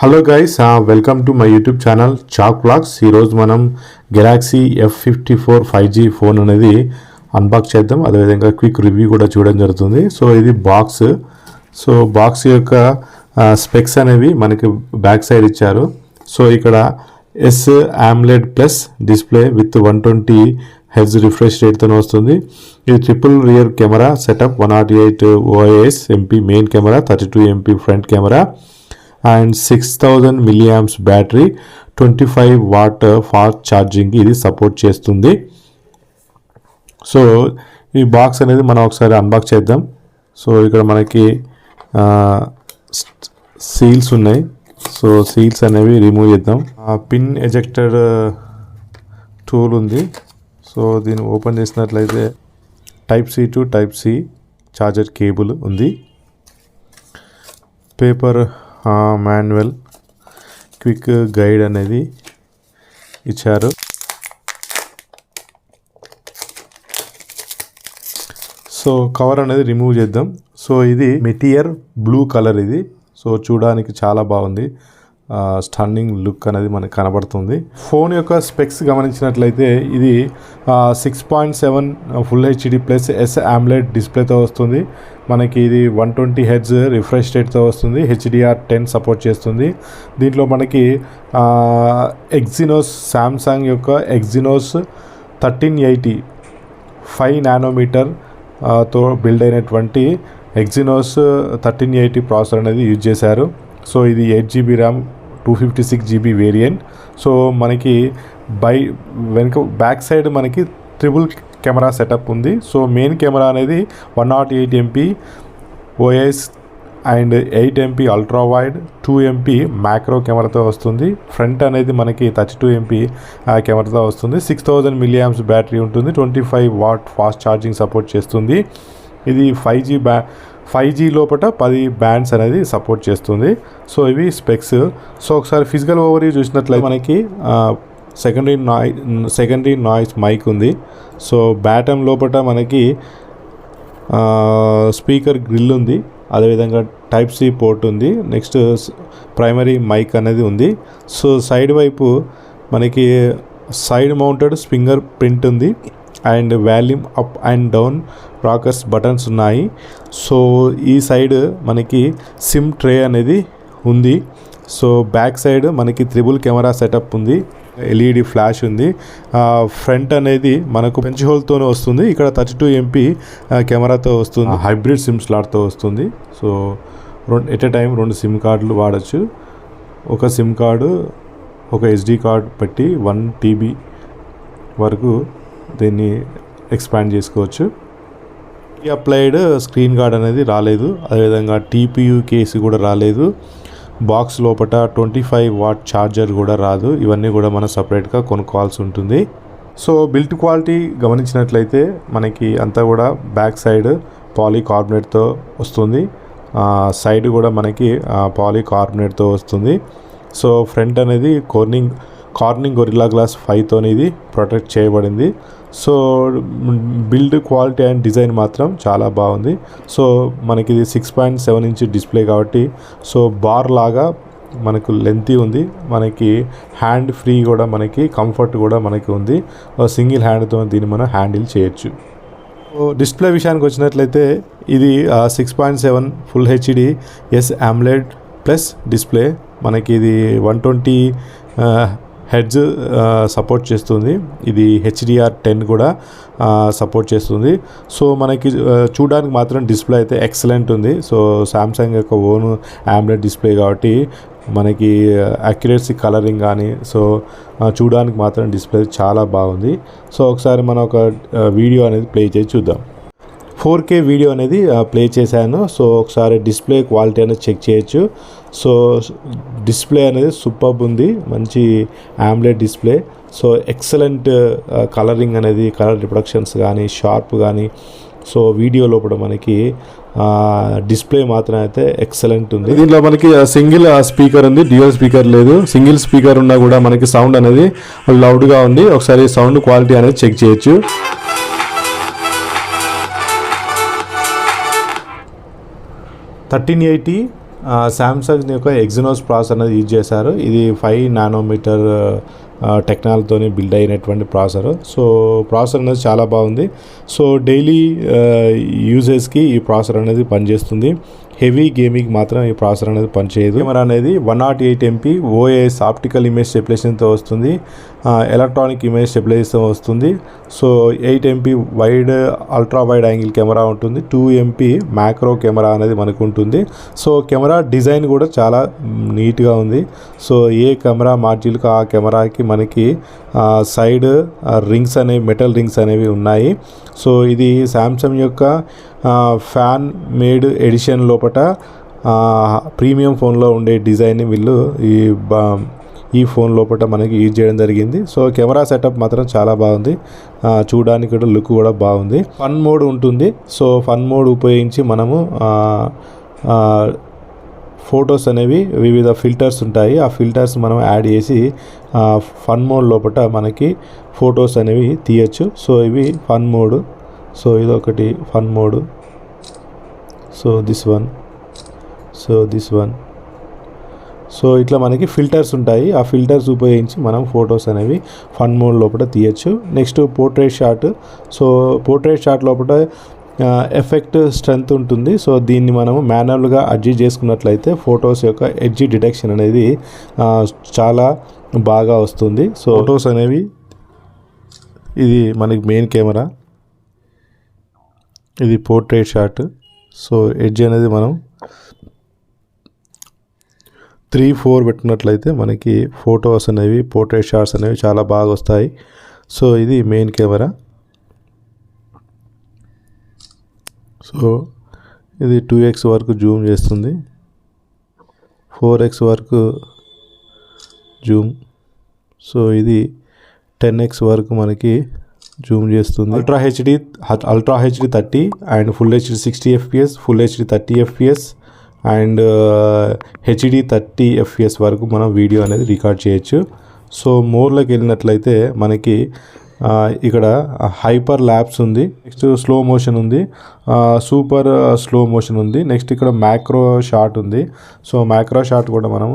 Hello guys, welcome to my YouTube channel chalk vlogs. ఈరోజు మనం Galaxy F54 5G phone అనేది unbox చేద్దాం. అదేవిధంగా క్విక్ రివ్యూ కూడా చూడడం జరుగుతుంది. సో ఇది బాక్స్. సో బాక్స్ యొక్క స్పెక్స్ అనేవి మనకి బ్యాక్ సైడ్ ఇచ్చారు. సో ఇక్కడ S AMOLED plus display with 120 hertz refresh రేట్తో వస్తుంది. ఇది triple rear camera setup, 108 OIS MP main camera, 32 MP front camera and 6000 mAh battery, 25 watt fast charging ఇది support చేస్తుంది. సో ఈ బాక్స్ అనేది మనం ఒకసారి అన్బాక్స్ చేద్దాం. సో ఇక్కడ మనకి సీల్స్ ఉన్నాయి. సో సీల్స్ అనేవి రిమూవ్ చేద్దాం. పిన్ ఎజెక్టర్ టూల్ ఉంది. సో దీన్ని ఓపెన్ చేసినట్లయితే Type-C to Type-C charger cable ఉంది. పేపర్ మాన్యువల్, క్విక్ గైడ్ అనేది ఇచ్చారు. సో కవర్ అనేది రిమూవ్ చేద్దాం. సో ఇది మెటీరియల్ బ్లూ కలర్ ఇది. సో చూడడానికి చాలా బాగుంది. స్టన్నింగ్ లుక్ అనేది మనకు కనబడుతుంది. ఫోన్ యొక్క స్పెక్స్ గమనించినట్లయితే ఇది 6.7 full HD plus S AMOLED డిస్ప్లేతో వస్తుంది. మనకి ఇది 120 హెర్ట్జ్ రిఫ్రెష్ రేట్తో వస్తుంది. HDR10 సపోర్ట్ చేస్తుంది. దీంట్లో మనకి సామ్సంగ్ యొక్క ఎగ్జినోస్ 1380 5 నానోమీటర్ తో బిల్డ్ అయినటువంటి ఎగ్జినోస్ 1380 ప్రాసెసర్ అనేది యూజ్ చేశారు. సో ఇది 8GB RAM, 256GB variant. So మనకి వెనుక బ్యాక్ సైడ్ మనకి ట్రిపుల్ కెమెరా సెటప్ ఉంది. సో మెయిన్ కెమెరా అనేది 108 MP OIS and 8 MP ultra wide, 2 MP macro కెమెరాతో వస్తుంది. ఫ్రంట్ అనేది మనకి 32 MP కెమెరాతో వస్తుంది. 6000 mAh బ్యాటరీ ఉంటుంది. 25 వాట్ ఫాస్ట్ ఛార్జింగ్ సపోర్ట్ చేస్తుంది. ఇది 5G లోపల 10 బ్యాండ్స్ అనేది సపోర్ట్ చేస్తుంది. సో ఇవి స్పెక్స్. సో ఒకసారి ఫిజికల్ ఓవర్వ్యూ చూసినట్లయితే మనకి సెకండరీ నాయిస్ మైక్ ఉంది. సో బాటమ్ లోపల మనకి స్పీకర్ గ్రిల్ ఉంది. అదేవిధంగా Type-C పోర్ట్ ఉంది. నెక్స్ట్ ప్రైమరీ మైక్ అనేది ఉంది. సో సైడ్ వైపు మనకి సైడ్ మౌంటెడ్ ఫింగర్ ప్రింట్ ఉంది and volume up and down rockers buttons ఉన్నాయి. సో ఈ సైడ్ మనకి సిమ్ ట్రే అనేది ఉంది. సో బ్యాక్ సైడ్ మనకి ట్రిపుల్ కెమెరా సెటప్ ఉంది. LED ఫ్లాష్ ఉంది. ఫ్రంట్ అనేది మనకు పెంచ్ హోల్తోనే వస్తుంది. ఇక్కడ 32 MP కెమెరాతో వస్తుంది. హైబ్రిడ్ సిమ్ స్లాట్తో వస్తుంది. So at a time 2 SIM కార్డులు వాడచ్చు. ఒక సిమ్ కార్డు, ఒక SD కార్డ్ పెట్టి 1 TB వరకు దీన్ని ఎక్స్పాండ్ చేసుకోవచ్చు. అప్లైడ్ స్క్రీన్ గార్డ్ అనేది రాలేదు. అదేవిధంగా TPU కేసు కూడా రాలేదు. బాక్స్ లోపల 25 వాట్ ఛార్జర్ కూడా రాదు. ఇవన్నీ కూడా మనం సపరేట్గా కొనుక్కోవాల్సి ఉంటుంది. సో బిల్ట్ క్వాలిటీ గమనించినట్లయితే మనకి అంతా కూడా బ్యాక్ సైడ్ పాలీకార్బోనేట్తో వస్తుంది. సైడ్ కూడా మనకి పాలీకార్బోనేట్తో వస్తుంది. సో ఫ్రంట్ అనేది కార్నింగ్ గొరిల్లా గ్లాస్ 5తో ఇది ప్రొటెక్ట్ చేయబడింది. So build quality and design మాత్రం చాలా బాగుంది. సో మనకి ఇది 6.7 ఇంచ్ డిస్ప్లే కాబట్టి సో బార్ లాగా మనకు లెంతీ ఉంది. మనకి హ్యాండ్ ఫ్రీ కూడా, మనకి కంఫర్ట్ కూడా మనకి ఉంది. సింగిల్ హ్యాండ్తో దీన్ని మనం హ్యాండిల్ చేయొచ్చు. డిస్ప్లే విషయానికి వచ్చినట్లయితే ఇది 6.7 full HD S AMOLED plus display. మనకి ఇది 120 హెర్ట్జ్ సపోర్ట్ చేస్తుంది. ఇది HDR10 కూడా సపోర్ట్ చేస్తుంది. సో మనకి చూడడానికి మాత్రం డిస్ప్లే అయితే ఎక్సలెంట్ ఉంది. సో సామ్సంగ్ యొక్క ఓన్ AMOLED డిస్ప్లే కాబట్టి మనకి అక్యురసీ కలరింగ్ కానీ సో చూడడానికి మాత్రం డిస్ప్లే చాలా బాగుంది. సో ఒకసారి మనం ఒక వీడియో అనేది ప్లే చేసి చూద్దాం. 4K వీడియో అనేది ప్లే చేశాను. సో ఒకసారి డిస్ప్లే క్వాలిటీ అనేది చెక్ చేయొచ్చు. సో డిస్ప్లే అనేది సూపర్బ్ ఉంది. మంచి AMOLED display. So excellent colouring అనేది, కలర్ రిప్రొడక్షన్స్ కానీ, షార్ప్ కానీ. సో వీడియో లోపల మనకి డిస్ప్లే మాత్రం అయితే ఎక్సలెంట్ ఉంది. దీంట్లో మనకి సింగిల్ స్పీకర్ ఉంది, డ్యూయల్ స్పీకర్ లేదు. సింగిల్ స్పీకర్ ఉన్నా కూడా మనకి సౌండ్ అనేది లౌడ్గా ఉంది. ఒకసారి సౌండ్ క్వాలిటీ అనేది చెక్ చేయొచ్చు. 1380 శాంసంగ్ యొక్క ఎగ్జినోస్ ప్రాసెసర్ అనేది యూజ్ చేశారు. ఇది 5 నానోమీటర్ టెక్నాలజీతో బిల్డ్ అయినటువంటి ప్రాసెసర్. సో ప్రాసెసర్ అనేది చాలా బాగుంది. సో డైలీ యూజెస్కి ఈ ప్రాసెసర్ అనేది పనిచేస్తుంది. హెవీ గేమింగ్ మాత్రం ఈ ప్రాసెసర్ అనేది పనిచేయదు. కెమెరా అనేది 108 MP OIS ఆప్టికల్ ఇమేజ్ స్టెబిలైజేషన్తో వస్తుంది. ఎలక్ట్రానిక్ ఇమేజ్ స్టెబిలైజేషన్ వస్తుంది. So 8 MP wide ultra wide angle camera ఉంటుంది. 2 MP మ్యాక్రో కెమెరా అనేది మనకు ఉంటుంది. సో కెమెరా డిజైన్ కూడా చాలా నీట్గా ఉంది. సో ఏ కెమెరా మాడ్యూల్కి ఆ కెమెరాకి మనకి సైడ్ రింగ్స్ అనేవి మెటల్ రింగ్స్ అనేవి ఉన్నాయి. సో ఇది శాంసంగ్ యొక్క ఫ్యాన్ మేడ్ ఎడిషన్ లోపల ప్రీమియం ఫోన్లో ఉండే డిజైన్ వీళ్ళు ఈ ఫోన్ లోపల మనకి యూజ్ చేయడం జరిగింది. సో కెమెరా సెటప్ మాత్రం చాలా బాగుంది. చూడడానికి కూడా లుక్ కూడా బాగుంది. ఫన్ మోడ్ ఉంటుంది. సో ఫన్ మోడ్ ఉపయోగించి మనము ఫొటోస్ అనేవి వివిధ ఫిల్టర్స్ ఉంటాయి. ఆ ఫిల్టర్స్ మనం యాడ్ చేసి ఫన్ మోడ్ లోపల మనకి ఫొటోస్ అనేవి తీయచ్చు. సో ఇవి ఫన్ మోడ్. సో ఇదొకటి fun mode. So this one. So this one. So ఇట్లా మనకి ఫిల్టర్స్ ఉంటాయి. ఆ ఫిల్టర్స్ ఉపయోగించి మనం ఫొటోస్ అనేవి ఫన్ మోడ్ లోపల తీయచ్చు. Next portrait shot. So portrait shot లోపల ఎఫెక్ట్ స్ట్రెంత్ ఉంటుంది. సో దీన్ని మనం మాన్యువల్గా అడ్జస్ట్ చేసుకున్నట్లయితే ఫొటోస్ యొక్క ఎడ్జ్ డిటెక్షన్ అనేది చాలా బాగా వస్తుంది. సో ఫొటోస్ అనేవి ఇది మనకి మెయిన్ కెమెరా, ఇది పోర్ట్రేట్ షాట్. సో ఎడ్జ్ అనేది మనం 3-4 పెట్టినట్లయితే మనకి ఫొటోస్ అనేవి పోర్ట్రేట్ షాట్స్ అనేవి చాలా బాగా వస్తాయి. సో ఇది మెయిన్ కెమెరా. సో ఇది 2x వరకు జూమ్ చేస్తుంది, 4x వరకు జూమ్. సో ఇది 10x వరకు మనకి జూమ్ చేస్తుంది. Ultra HD 30 and full HD 60 FPS, full HD 30 FPS and HD 30 FPS వరకు మనం వీడియో అనేది రికార్డ్ చేయొచ్చు. సో మోర్లోకి వెళ్ళినట్లయితే మనకి ఇక్కడ హైపర్ ల్యాప్స్ ఉంది. నెక్స్ట్ స్లో మోషన్ ఉంది, సూపర్ స్లో మోషన్ ఉంది. నెక్స్ట్ ఇక్కడ మ్యాక్రో షాట్ ఉంది. సో మ్యాక్రో షాట్ కూడా మనం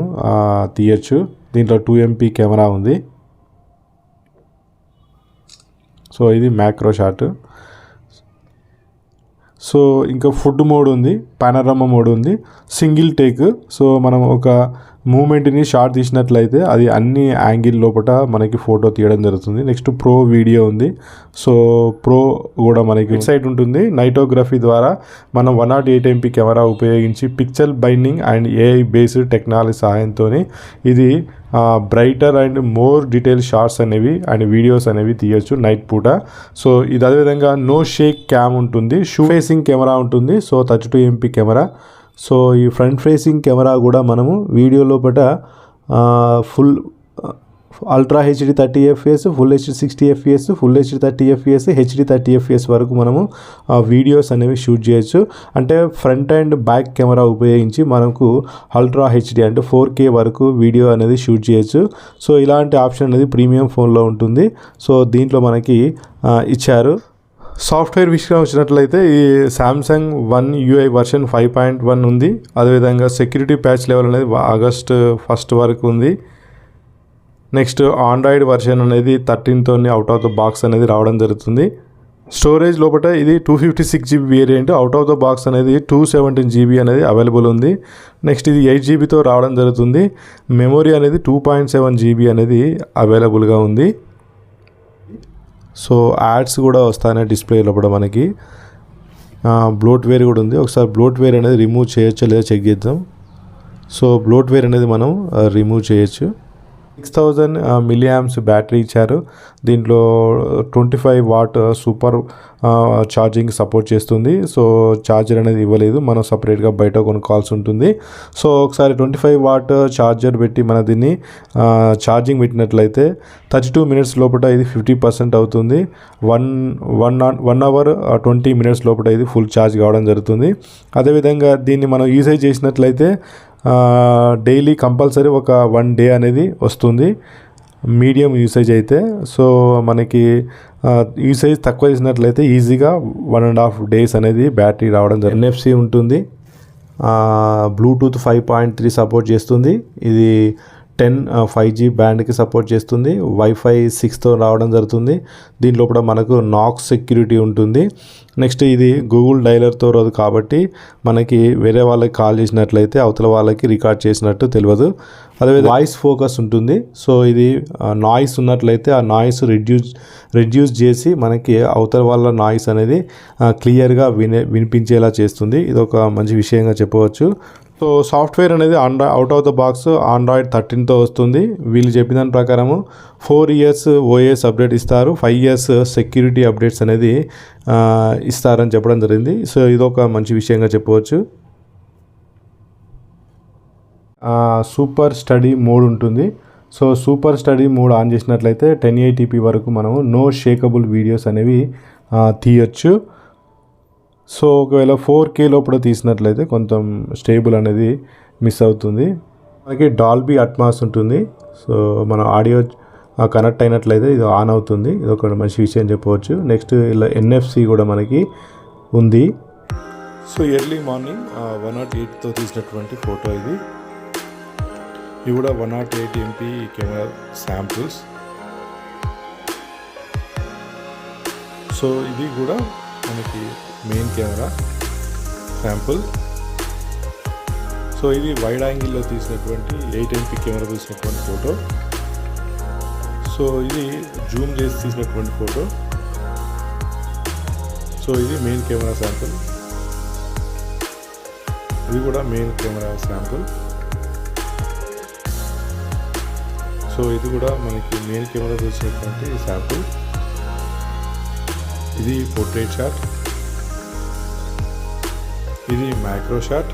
తీయచ్చు. దీంట్లో 2 MP కెమెరా ఉంది. సో ఇది మ్యాక్రో షాట్. సో ఇంకా ఫుడ్ మోడ్ ఉంది, పానోరమా మోడ్ ఉంది, సింగిల్ టేక్. సో మనం ఒక మూమెంట్ని షాట్ తీసినట్లయితే అది అన్ని యాంగిల్ లోపల మనకి ఫోటో తీయడం జరుగుతుంది. నెక్స్ట్ ప్రో వీడియో ఉంది. సో ప్రో కూడా మనకి సైట్ ఉంటుంది. నైటోగ్రఫీ ద్వారా మనం 108 MP కెమెరా ఉపయోగించి picture binding and AI based technology సహాయంతో ఇది brighter and more detail shots అనేవి అండ్ వీడియోస్ అనేవి తీయచ్చు నైట్ పూట. సో ఇది అదేవిధంగా నో షేక్ క్యామ్ ఉంటుంది, షూ ఫేసింగ్ కెమెరా ఉంటుంది. So 32 MP camera. సో ఈ ఫ్రంట్ ఫేసింగ్ కెమెరా కూడా మనము వీడియో లోపల full ultra HD 30 FPS, full HD 60 FPS, full HD 30 FPS, HD 30 FPS వరకు మనము వీడియోస్ అనేవి షూట్ చేయొచ్చు. అంటే ఫ్రంట్ అండ్ బ్యాక్ కెమెరా ఉపయోగించి మనకు అల్ట్రా హెచ్డి అంటే 4K వరకు వీడియో అనేది షూట్ చేయొచ్చు. సో ఇలాంటి ఆప్షన్ అనేది ప్రీమియం ఫోన్లో ఉంటుంది. సో దీంట్లో మనకి ఇచ్చారు. సాఫ్ట్వేర్ విషయం వచ్చినట్లయితే ఈ శాంసంగ్ One UI వర్షన్ 5.1 ఉంది. అదేవిధంగా సెక్యూరిటీ ప్యాచ్ లెవెల్ అనేది ఆగస్ట్ 1 వరకు ఉంది. నెక్స్ట్ ఆండ్రాయిడ్ వర్షన్ అనేది 13తో అవుట్ ఆఫ్ ద బాక్స్ అనేది రావడం జరుగుతుంది. స్టోరేజ్ లోపల ఇది 256 GB variant, out of the box అనేది 217 GB అనేది అవైలబుల్ ఉంది. నెక్స్ట్ ఇది 8 GBతో రావడం జరుగుతుంది. మెమొరీ అనేది 2.7 GB అనేది అవైలబుల్గా ఉంది. సో యాడ్స్ కూడా వస్తాయి డిస్ప్లే లోపల మనకి. బ్లోట్వేర్ కూడా ఉంది. ఒకసారి బ్లోట్వేర్ అనేది రిమూవ్ చేయొచ్చో లేదో చెక్ చేద్దాం. సో బ్లోట్వేర్ అనేది మనం రిమూవ్ చేయొచ్చు. 6000 mAh బ్యాటరీ ఇచ్చారు. దీంట్లో 25 వాట్ సూపర్ ఛార్జింగ్ సపోర్ట్ చేస్తుంది. సో ఛార్జర్ అనేది ఇవ్వలేదు, మనం సపరేట్గా బయట కొనుక్కోవాల్సి ఉంటుంది. సో ఒకసారి 25 వాట్ ఛార్జర్ పెట్టి మన దీన్ని ఛార్జింగ్ పెట్టినట్లయితే 32 minutes లోపల ఇది 50% అవుతుంది. 1 hour 20 minutes లోపల ఇది ఫుల్ ఛార్జ్ కావడం జరుగుతుంది. అదేవిధంగా దీన్ని మనం యూసేజ్ చేసినట్లయితే డైలీ కంపల్సరీ ఒక 1 day అనేది వస్తుంది మీడియం యూసేజ్ అయితే. సో మనకి యూసేజ్ తక్కువ చేసినట్లయితే ఈజీగా 1.5 days అనేది బ్యాటరీ రావడం జరుగుతుంది. NFC ఉంటుంది. బ్లూటూత్ 5.3 సపోర్ట్ చేస్తుంది. ఇది 5G బ్యాండ్కి సపోర్ట్ చేస్తుంది. వైఫై 6తో రావడం జరుగుతుంది. దీంట్లో కూడా మనకు నాక్స్ సెక్యూరిటీ ఉంటుంది. నెక్స్ట్ ఇది గూగుల్ డైలర్తో రాదు కాబట్టి మనకి వేరే వాళ్ళకి కాల్ చేసినట్లయితే అవతల వాళ్ళకి రికార్డ్ చేసినట్టు తెలియదు. అదేవిధంగా వాయిస్ ఫోకస్ ఉంటుంది. సో ఇది నాయిస్ ఉన్నట్లయితే ఆ నాయిస్ రిడ్యూస్ చేసి మనకి అవతల వాళ్ళ నాయిస్ అనేది క్లియర్గా వినిపించేలా చేస్తుంది. ఇది ఒక మంచి విషయంగా చెప్పవచ్చు. సో సాఫ్ట్వేర్ అనేది out of the box Android 13తో వస్తుంది. వీళ్ళు చెప్పిన దాని ప్రకారము 4 years ఓఎస్ అప్డేట్ ఇస్తారు, 5 years సెక్యూరిటీ అప్డేట్స్ అనేది ఇస్తారని చెప్పడం జరిగింది. సో ఇదొక మంచి విషయంగా చెప్పవచ్చు. సూపర్ స్టడీ మోడ్ ఉంటుంది. So super study mode on చేసినట్లయితే 1080p వరకు మనము నో షేకబుల్ వీడియోస్ అనేవి తీయచ్చు. సో ఒకవేళ 4K లోపల తీసినట్లయితే కొంచెం స్టేబుల్ అనేది మిస్ అవుతుంది. మనకి డాల్బీ అట్మాస్ ఉంటుంది. సో మన ఆడియో కనెక్ట్ అయినట్లయితే ఇది ఆన్ అవుతుంది. ఇది ఒక మంచి విషయం చెప్పవచ్చు. నెక్స్ట్ ఇలా NFC కూడా మనకి ఉంది. సో ఎర్లీ మార్నింగ్ 108తో తీసినటువంటి ఫోటో ఇది కూడా 108 MP కెమెరా శాంపుల్స్. సో ఇది కూడా మనకి మెయిన్ కెమెరా శాంపుల్. సో ఇది వైడ్ యాంగిల్లో తీసినటువంటి 8 MP కెమెరా తీసినటువంటి ఫోటో. సో ఇది జూమ్ చేసి తీసినటువంటి ఫోటో. సో ఇది మెయిన్ కెమెరా శాంపుల్. ఇది కూడా మెయిన్ కెమెరా శాంపుల్. సో ఇది కూడా మనకి మెయిన్ కెమెరా తీసినటువంటి శాంపుల్. ఇది పోర్ట్రేట్ షాట్. ఇది మ్యాక్రో షాట్.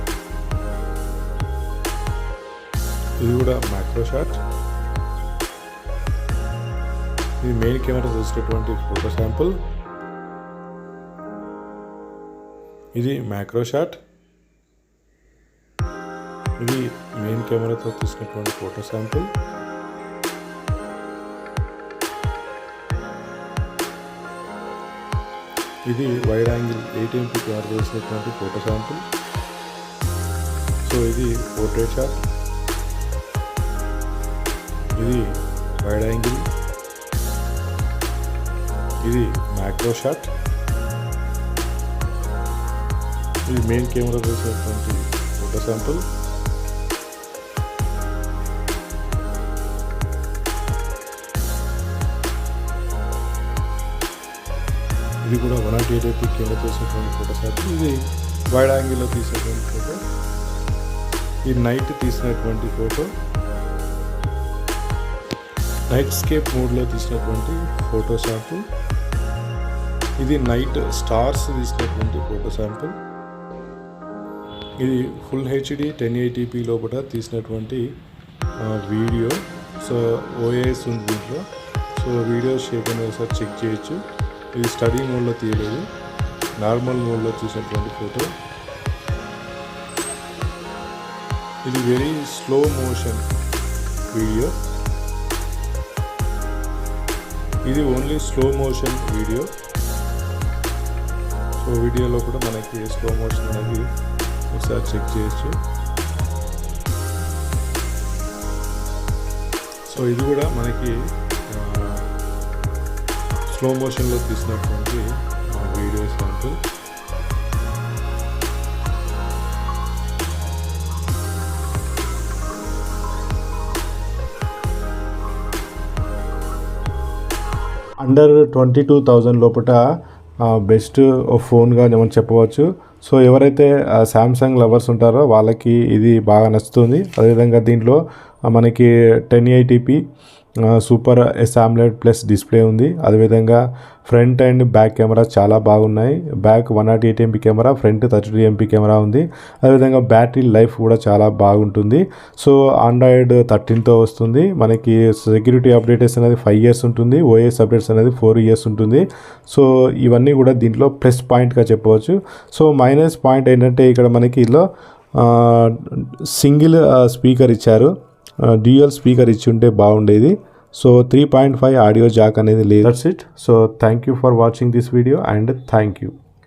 ఇది కూడా మ్యాక్రో షాట్. ఇది మెయిన్ కెమెరా చూసేటటువంటి ఫోటో శాంపుల్. ఇది మ్యాక్రో షాట్. ఇది మెయిన్ కెమెరాతో తీసినటువంటి ఫోటో శాంపుల్. ఇది వైడ్ యాంగిల్ 8 MP కెమెరా తీసినటువంటి ఫోటో శాంపుల్. సో ఇది పోర్ట్రేట్ షాట్. ఇది వైడ్ యాంగిల్. ఇది మ్యాక్రో షాట్. ఇది మెయిన్ కెమెరా తీసినటువంటి ఫోటో శాంపుల్. ఇది కూడా 108 MP కెమెరా తీసినటువంటి ఫోటో శాంపుల్. ఇది వైడ్ యాంగిల్లో తీసినటువంటి ఫోటో. ఇది నైట్ తీసినటువంటి ఫోటో. నైట్ స్కేప్ మోడ్లో తీసినటువంటి ఫోటో శాంపుల్. ఇది నైట్ స్టార్స్ తీసినటువంటి ఫోటో శాంపుల్. ఇది ఫుల్ HD 1080p లోపల తీసినటువంటి వీడియో. సో ఓఎస్ ఉంది దీంట్లో. సో వీడియో షేప్ అనేది ఒకసారి చెక్ చేయొచ్చు. ఇది స్టడీ మోడ్లో తీయలేదు, నార్మల్ మోడ్లో తీసినటువంటి ఫోటో. ఇది వెరీ స్లో మోషన్ వీడియో. ఇది only slow motion video. So వీడియోలో కూడా మనకి స్లో మోషన్ అనేది ఒకసారి చెక్ చేయొచ్చు. సో ఇది కూడా మనకి స్లో మోషన్లో తీసినటువంటి వీడియో శాంపుల్. అండర్ 22,000 లోపల బెస్ట్ ఫోన్గా మనం చెప్పవచ్చు. సో ఎవరైతే శాంసంగ్ లవర్స్ ఉంటారో వాళ్ళకి ఇది బాగా నచ్చుతుంది. అదేవిధంగా దీంట్లో మనకి 1080p super AMOLED plus display ఉంది. అదేవిధంగా ఫ్రంట్ అండ్ బ్యాక్ కెమెరా చాలా బాగున్నాయి. Back 108 MP camera, front 32 MP camera ఉంది. అదేవిధంగా బ్యాటరీ లైఫ్ కూడా చాలా బాగుంటుంది. సో ఆండ్రాయిడ్ 13తో వస్తుంది. మనకి సెక్యూరిటీ అప్డేట్స్ అనేది 5 years ఉంటుంది. ఓఎస్ అప్డేట్స్ అనేది 4 years ఉంటుంది. సో ఇవన్నీ కూడా దీంట్లో ప్లస్ పాయింట్గా చెప్పవచ్చు. సో మైనస్ పాయింట్ ఏంటంటే ఇక్కడ మనకి ఇలా సింగిల్ స్పీకర్ ఇచ్చారు. డ్యూయల్ స్పీకర్ ఇచ్చి ఉంటే బాగుండేది. సో 3.5 ఆడియో జాక్ అనేది లేదు. That's it. So thank you for watching this video and thank you.